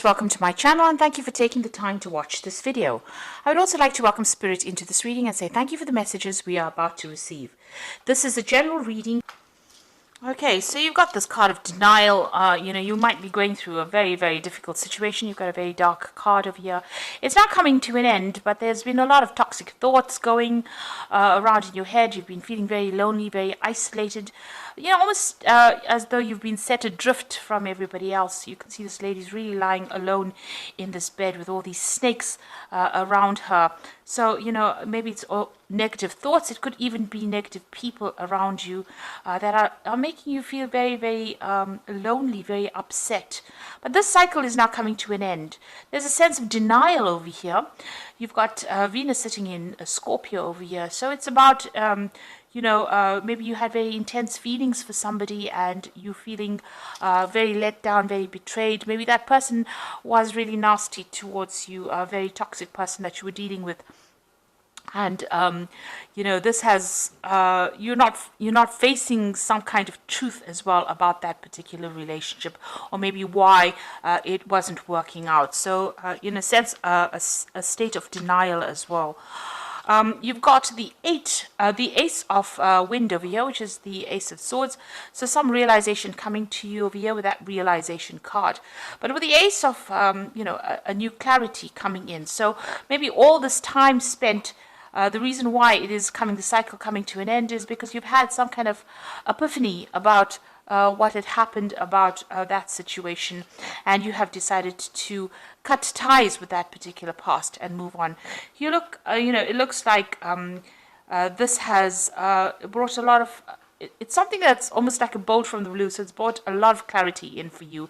Welcome to my channel and thank you for taking the time to watch this video. I would also like to welcome Spirit into this reading and say thank you for the messages we are about to receive. This is a general reading. Okay, so you've got this card of denial. You might be going through a very, very difficult situation. You've got a very dark card over here. It's not coming to an end, but there's been a lot of toxic thoughts going around in your head. You've been feeling very lonely, very isolated. Almost as though you've been set adrift from everybody else. You can see this lady's really lying alone in this bed with all these snakes around her. So, maybe it's all negative thoughts. It could even be negative people around you that are making you feel very, very lonely, very upset. But this cycle is now coming to an end. There's a sense of denial over here. You've got Venus sitting in Scorpio over here. So it's about, maybe you had very intense feelings for somebody and you're feeling very let down, very betrayed. Maybe that person was really nasty towards you, a very toxic person that you were dealing with. And this has you're not facing some kind of truth as well about that particular relationship, or maybe why it wasn't working out. So in a sense, a state of denial as well. You've got the Ace of Wind over here, which is the Ace of Swords. So some realization coming to you over here with that realization card. But with the Ace of, a new clarity coming in. So maybe all this time spent, the reason why it is the cycle coming to an end is because you've had some kind of epiphany about what had happened about that situation, and you have decided to cut ties with that particular past and move on. You look, it looks like this has brought a lot of. It's something that's almost like a bolt from the blue. So it's brought a lot of clarity in for you.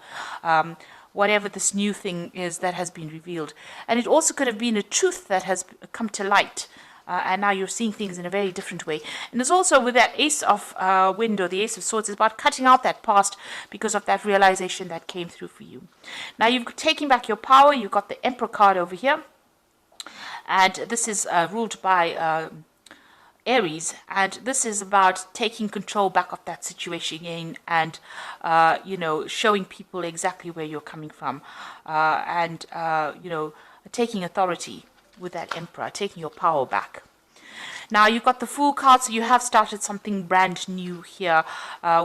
Whatever this new thing is that has been revealed, and it also could have been a truth that has come to light. And now you're seeing things in a very different way. And there's also with that Ace of Wind or the Ace of Swords, is about cutting out that past because of that realization that came through for you. Now you've taken back your power. You've got the Emperor card over here. And this is ruled by Aries. And this is about taking control back of that situation again and, showing people exactly where you're coming from. Taking authority with that Emperor, taking your power back. Now you've got the Fool card, so you have started something brand new here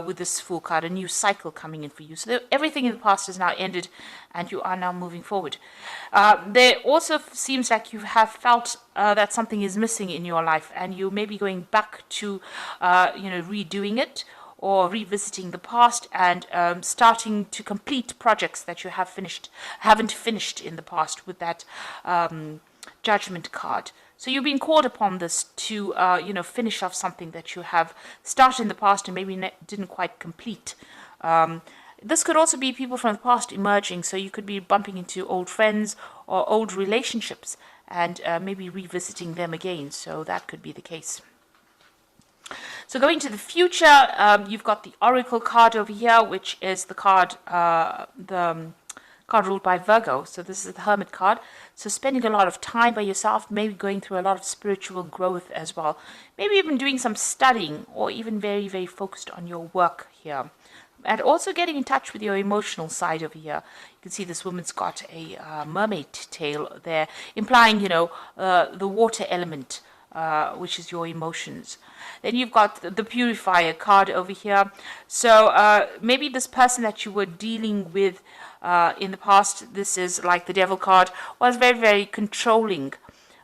with this Fool card, a new cycle coming in for you. So everything in the past has now ended and you are now moving forward. There also seems like you have felt that something is missing in your life and you may be going back to, redoing it or revisiting the past and starting to complete projects that you haven't finished in the past with that Judgment card. So you've been called upon this to, finish off something that you have started in the past and maybe didn't quite complete. This could also be people from the past emerging. So you could be bumping into old friends or old relationships and maybe revisiting them again. So that could be the case. So going to the future, you've got the Oracle card over here, which is the card, card ruled by Virgo. So this is the Hermit card. So spending a lot of time by yourself, maybe going through a lot of spiritual growth as well. Maybe even doing some studying or even very, very focused on your work here. And also getting in touch with your emotional side over here. You can see this woman's got a mermaid tail there, implying, the water element, which is your emotions. Then you've got the Purifier card over here. So maybe this person that you were dealing with in the past, this is like the Devil card, was very, very controlling.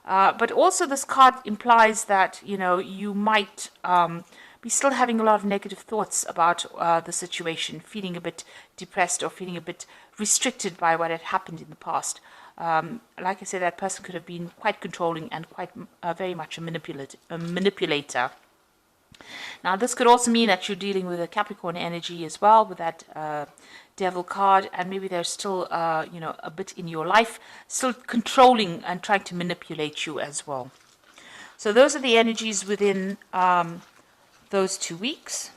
But also this card implies that, you might be still having a lot of negative thoughts about the situation, feeling a bit depressed or feeling a bit restricted by what had happened in the past. Like I said, that person could have been quite controlling and quite very much a manipulator. Now, this could also mean that you're dealing with a Capricorn energy as well with that Devil card, and maybe there's still, a bit in your life, still controlling and trying to manipulate you as well. So those are the energies within those 2 weeks.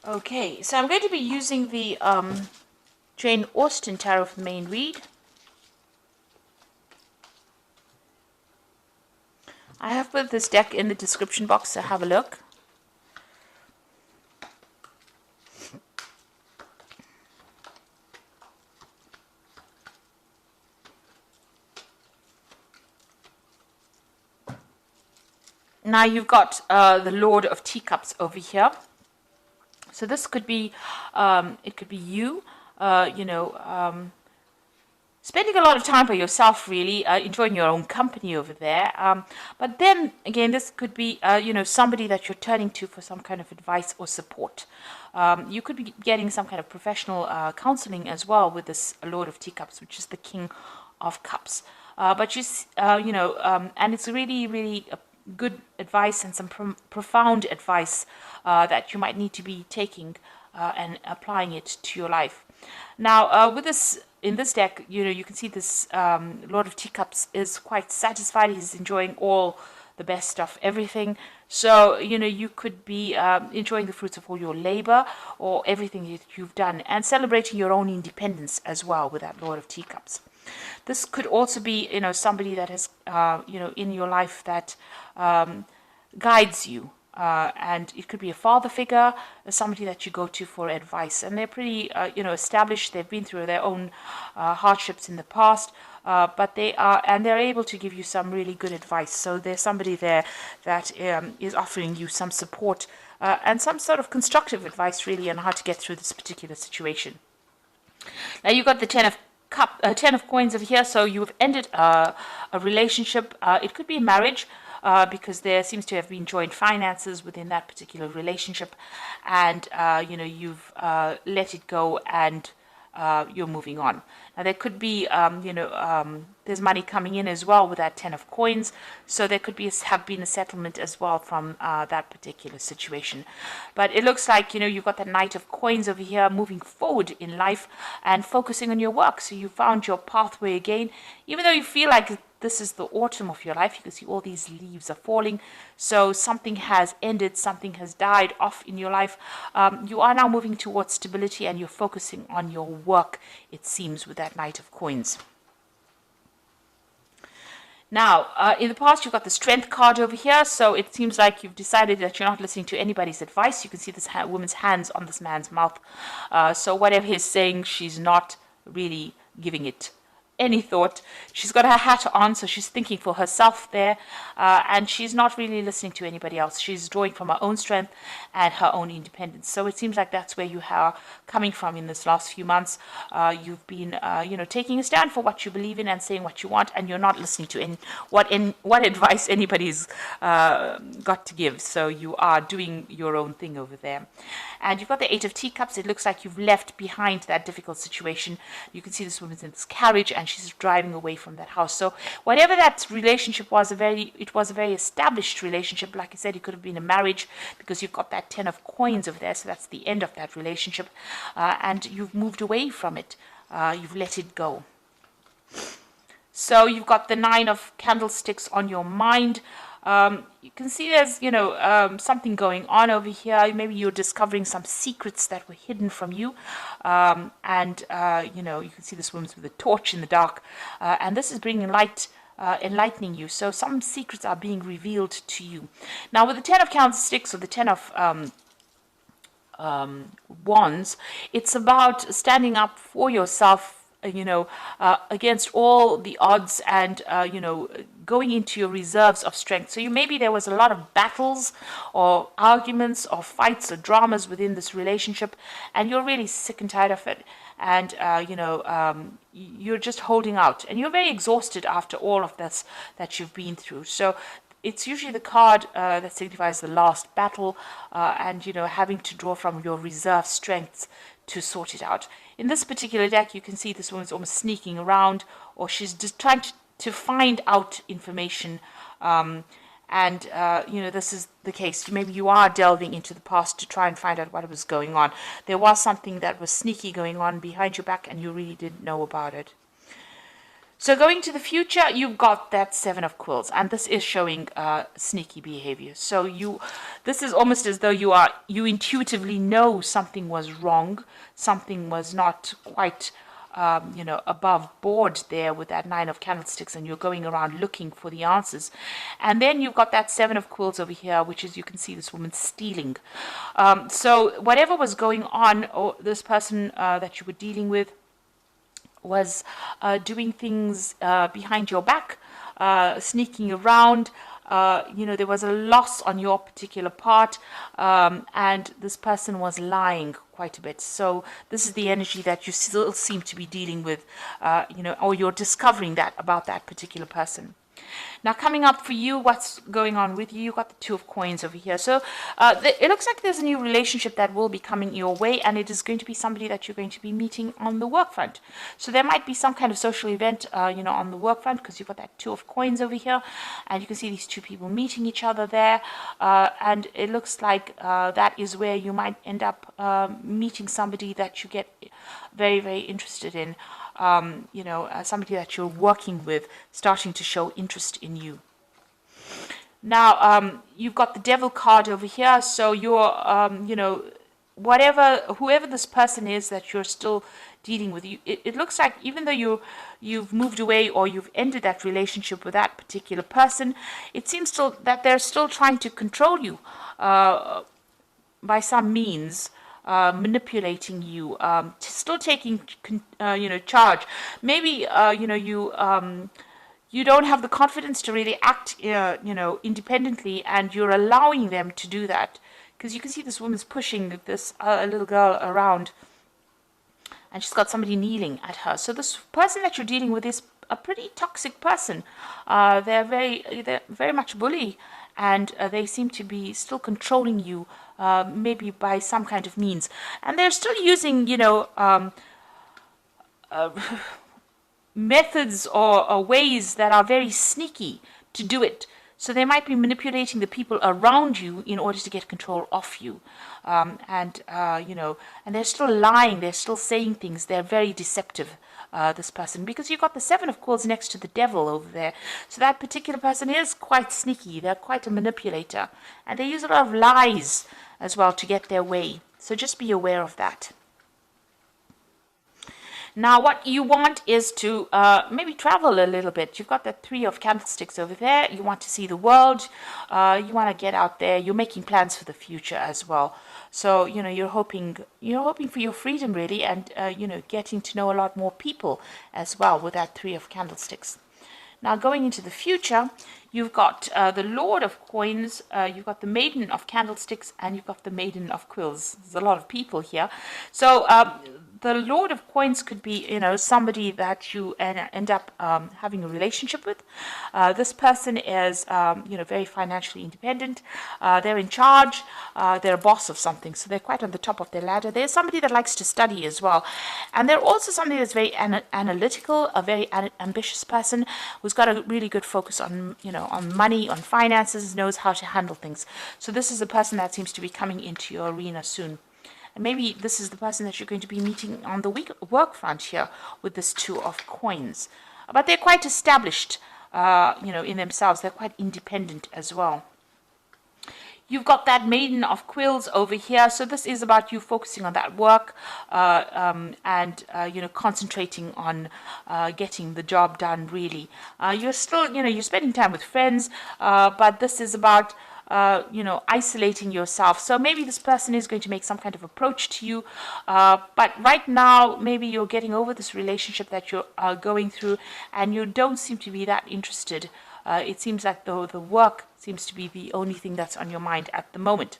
Okay, so I'm going to be using the Jane Austen Tarot for the main read. I have put this deck in the description box, so have a look. Now you've got the Lord of Teacups over here. So this could be, it could be you, spending a lot of time by yourself, really, enjoying your own company over there. But then again, this could be, somebody that you're turning to for some kind of advice or support. You could be getting some kind of professional counseling as well with this Lord of Teacups, which is the King of Cups. But and it's really, really good advice and some profound advice that you might need to be taking and applying it to your life. Now, with this, in this deck, you can see this Lord of Teacups is quite satisfied. He's enjoying all the best stuff, everything. So, you could be enjoying the fruits of all your labor or everything that you've done and celebrating your own independence as well with that Lord of Teacups. This could also be, somebody that has, in your life that guides you. And it could be a father figure, somebody that you go to for advice. And they're pretty, established. They've been through their own hardships in the past, but they're able to give you some really good advice. So there's somebody there that is offering you some support and some sort of constructive advice, really, on how to get through this particular situation. Now you've got the Ten of Coins over here. So you've ended a relationship. It could be a marriage. Because there seems to have been joint finances within that particular relationship, and you've let it go and you're moving on. Now there could be there's money coming in as well with that Ten of Coins, so there could have been a settlement as well from that particular situation. But it looks like you've got the Knight of Coins over here, moving forward in life and focusing on your work. So you found your pathway again, even though you feel like this is the autumn of your life. You can see all these leaves are falling. So something has ended, something has died off in your life. You are now moving towards stability and you're focusing on your work, it seems, with that Knight of Coins. Now, in the past, you've got the Strength card over here. So it seems like you've decided that you're not listening to anybody's advice. You can see this woman's hands on this man's mouth. So whatever he's saying, she's not really giving it any thought. She's got her hat on, so she's thinking for herself there, and she's not really listening to anybody else. She's drawing from her own strength and her own independence. So it seems like that's where you are coming from in this last few months. You've been, taking a stand for what you believe in and saying what you want, and you're not listening to what advice anybody's got to give. So you are doing your own thing over there. And you've got the Eight of Teacups. It looks like you've left behind that difficult situation. You can see this woman's in this carriage and she's driving away from that house. So whatever that relationship was, it was a very established relationship. Like I said, it could have been a marriage because you've got that Ten of Coins over there. So that's the end of that relationship. And you've moved away from it. You've let it go. So you've got the Nine of Candlesticks on your mind. You can see there's, something going on over here. Maybe you're discovering some secrets that were hidden from you. You can see this woman's with a torch in the dark. And this is bringing light, enlightening you. So some secrets are being revealed to you. Now, with the Ten of Candlesticks or the Ten of Wands, it's about standing up for yourself, against all the odds and, going into your reserves of strength. So maybe there was a lot of battles or arguments or fights or dramas within this relationship, and you're really sick and tired of it. And, you're just holding out and you're very exhausted after all of this that you've been through. So it's usually the card that signifies the last battle and, having to draw from your reserve strengths to sort it out. In this particular deck, you can see this woman's almost sneaking around, or she's just trying to find out information. This is the case. Maybe you are delving into the past to try and find out what was going on. There was something that was sneaky going on behind your back, and you really didn't know about it. So going to the future, you've got that Seven of Quills, and this is showing sneaky behavior. So this is almost as though you intuitively know something was wrong, something was not quite above board there with that 9 of candlesticks, and you're going around looking for the answers. And then you've got that 7 of quills over here, which is, you can see this woman stealing. So whatever was going on, or this person that you were dealing with was doing things behind your back, sneaking around. There was a loss on your particular part, and this person was lying quite a bit. So this is the energy that you still seem to be dealing with, or you're discovering that about that particular person. Now, coming up for you, what's going on with you? You've got the 2 of coins over here. So it looks like there's a new relationship that will be coming your way, and it is going to be somebody that you're going to be meeting on the work front. So there might be some kind of social event, on the work front, because you've got that 2 of coins over here, and you can see these 2 people meeting each other there, and it looks like that is where you might end up meeting somebody that you get very, very interested in. Somebody that you're working with starting to show interest in you. Now, you've got the Devil card over here, so you're, whoever this person is that you're still dealing with, it looks like even though you've moved away or you've ended that relationship with that particular person, it seems still that they're still trying to control you by some means. Manipulating you, still taking charge. Maybe you don't have the confidence to really act independently, and you're allowing them to do that, because you can see this woman's pushing this little girl around, and she's got somebody kneeling at her. So this person that you're dealing with is a pretty toxic person. They're very much bully, and they seem to be still controlling you, maybe by some kind of means. And they're still using, methods or ways that are very sneaky to do it. So they might be manipulating the people around you in order to get control of you. And they're still lying. They're still saying things. They're very deceptive, this person, because you've got the 7 of coins next to the Devil over there. So that particular person is quite sneaky. They're quite a manipulator. And they use a lot of lies as well to get their way. So just be aware of that. Now, what you want is to maybe travel a little bit. You've got the 3 of candlesticks over there. You want to see the world. You want to get out there. You're making plans for the future as well. So, you're hoping for your freedom, really, and, getting to know a lot more people as well with that 3 of candlesticks. Now, going into the future, you've got the Lord of Coins, you've got the Maiden of Candlesticks, and you've got the Maiden of Quills. There's a lot of people here. So, the Lord of Coins could be, somebody that you end up having a relationship with. This person is, very financially independent. They're in charge. They're a boss of something, so they're quite on the top of their ladder. They're somebody that likes to study as well. And they're also somebody that's very analytical, a very ambitious person who's got a really good focus on, on money, on finances, knows how to handle things. So this is a person that seems to be coming into your arena soon. And maybe this is the person that you're going to be meeting on the work front here with this 2 of coins. But they're quite established, in themselves. They're quite independent as well. You've got that Maiden of Quills over here. So this is about you focusing on that work and concentrating on getting the job done, really. You're still, you're spending time with friends, but this is about isolating yourself. So maybe this person is going to make some kind of approach to you, but right now maybe you're getting over this relationship that you're going through, and you don't seem to be that interested. It seems like the work seems to be the only thing that's on your mind at the moment.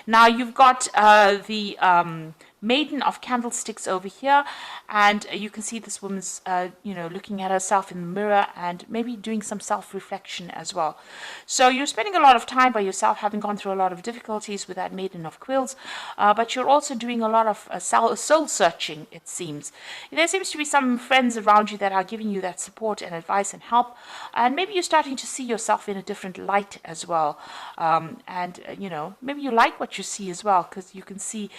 Now you've got the Maiden of Candlesticks over here, and you can see this woman's looking at herself in the mirror and maybe doing some self-reflection as well. So you're spending a lot of time by yourself, having gone through a lot of difficulties with that Maiden of Quills, but you're also doing a lot of soul searching, it seems. There seems to be some friends around you that are giving you that support and advice and help, and maybe you're starting to see yourself in a different light as well. And maybe you like what you see as well, because you can see,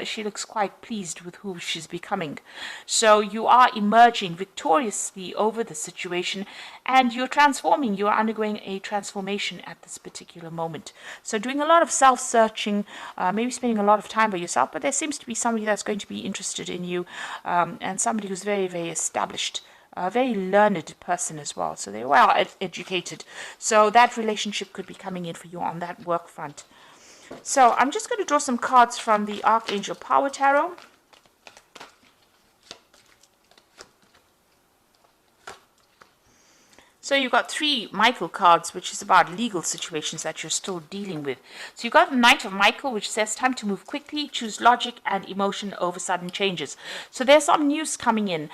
she looks quite pleased with who she's becoming. So you are emerging victoriously over the situation, and you're transforming. You're undergoing a transformation at this particular moment. So doing a lot of self-searching, maybe spending a lot of time by yourself, but there seems to be somebody that's going to be interested in you, and somebody who's very, very established. A very learned person as well, so they're well educated. So that relationship could be coming in for you on that work front. So I'm just going to draw some cards from the Archangel Power Tarot. So you've got 3 Michael cards, which is about legal situations that you're still dealing with. So you've got the Knight of Michael, which says time to move quickly, choose logic and emotion over sudden changes. So there's some news coming in,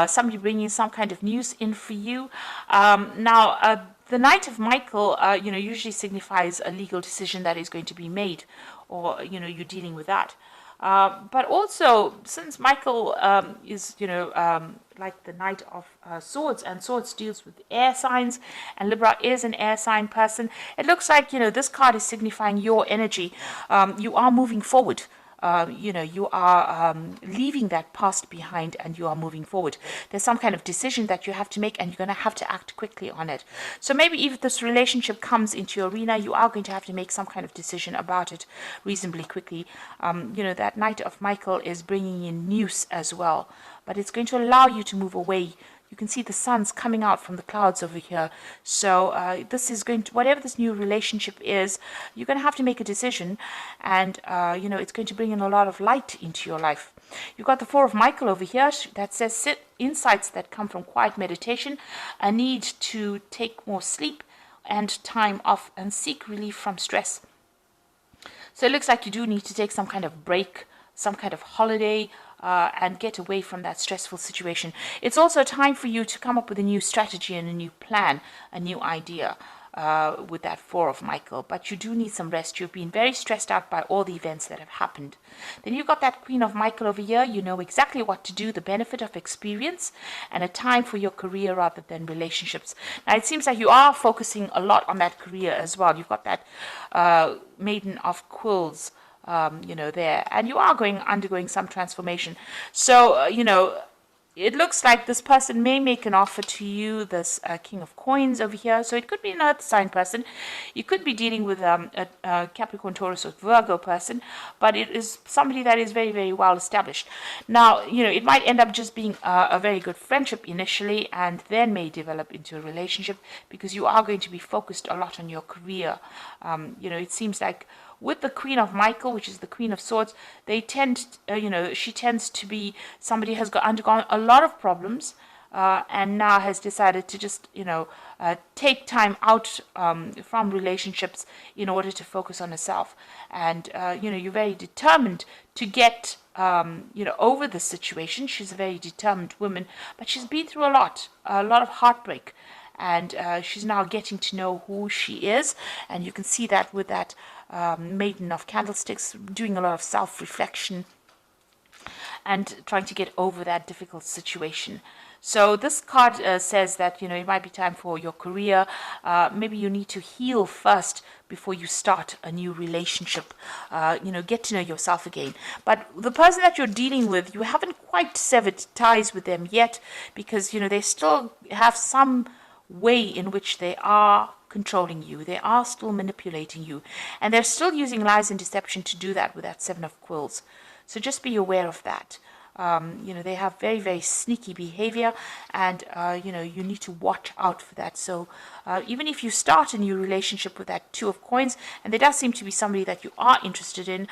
somebody bringing some kind of news in for you. The Knight of Michael, usually signifies a legal decision that is going to be made, or, you're dealing with that. But also, since Michael is, like the Knight of Swords, and Swords deals with air signs, and Libra is an air sign person, it looks like, this card is signifying your energy. You are moving forward. You are leaving that past behind, and you are moving forward. There's some kind of decision that you have to make, and you're going to have to act quickly on it. So maybe if this relationship comes into your arena, you are going to have to make some kind of decision about it reasonably quickly. That Knight of Michael is bringing in news as well, but it's going to allow you to move away. You can see the sun's coming out from the clouds over here. So this is going to, whatever this new relationship is, you're going to have to make a decision, and it's going to bring in a lot of light into your life. You've got the 4 of Michael over here that says insights that come from quiet meditation, a need to take more sleep and time off, and seek relief from stress. So it looks like you do need to take some kind of break, some kind of holiday, and get away from that stressful situation. It's also time for you to come up with a new strategy and a new plan, a new idea with that 4 of Michael. But you do need some rest. You've been very stressed out by all the events that have happened. Then you've got that Queen of Michael over here. You know exactly what to do, the benefit of experience, and a time for your career rather than relationships. Now, it seems like you are focusing a lot on that career as well. You've got that Maiden of Quills, there, and you are undergoing some transformation. So, it looks like this person may make an offer to you, this King of Coins over here. So it could be an earth sign person. You could be dealing with a Capricorn, Taurus, or Virgo person, but it is somebody that is very, very well established. Now, it might end up just being a very good friendship initially, and then may develop into a relationship, because you are going to be focused a lot on your career. It seems like with the Queen of Michael, which is the Queen of Swords, they tend, she tends to be somebody who has undergone a lot of problems, and now has decided to just, take time out from relationships in order to focus on herself. And, you're very determined to get, over the situation. She's a very determined woman, but she's been through a lot of heartbreak. And she's now getting to know who she is, and you can see that with that Maiden of Candlesticks, doing a lot of self-reflection and trying to get over that difficult situation. So this card says that, it might be time for your career. Maybe you need to heal first before you start a new relationship. Get to know yourself again. But the person that you're dealing with, you haven't quite severed ties with them yet, because, they still have some way in which they are controlling you. They are still manipulating you, and they're still using lies and deception to do that with that 7 of Quills. So just be aware of that. They have very, very sneaky behavior, and you need to watch out for that. So even if you start a new relationship with that 2 of Coins, and there does seem to be somebody that you are interested in,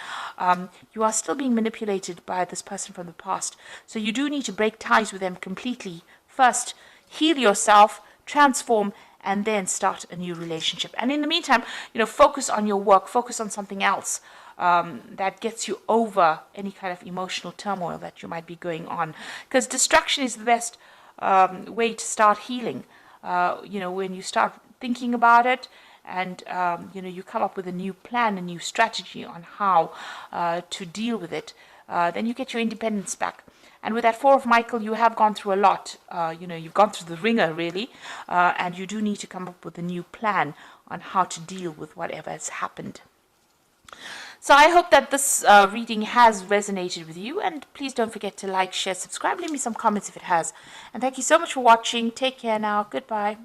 you are still being manipulated by this person from the past. So you do need to break ties with them completely first, heal yourself, transform, and then start a new relationship. And in the meantime, focus on your work, focus on something else that gets you over any kind of emotional turmoil that you might be going on. Because distraction is the best way to start healing. When you start thinking about it, and you come up with a new plan, a new strategy on how to deal with it, then you get your independence back. And with that 4 of Michael, you have gone through a lot. You've gone through the ringer, really. And you do need to come up with a new plan on how to deal with whatever has happened. So I hope that this reading has resonated with you, and please don't forget to like, share, subscribe, leave me some comments if it has. And thank you so much for watching. Take care now. Goodbye.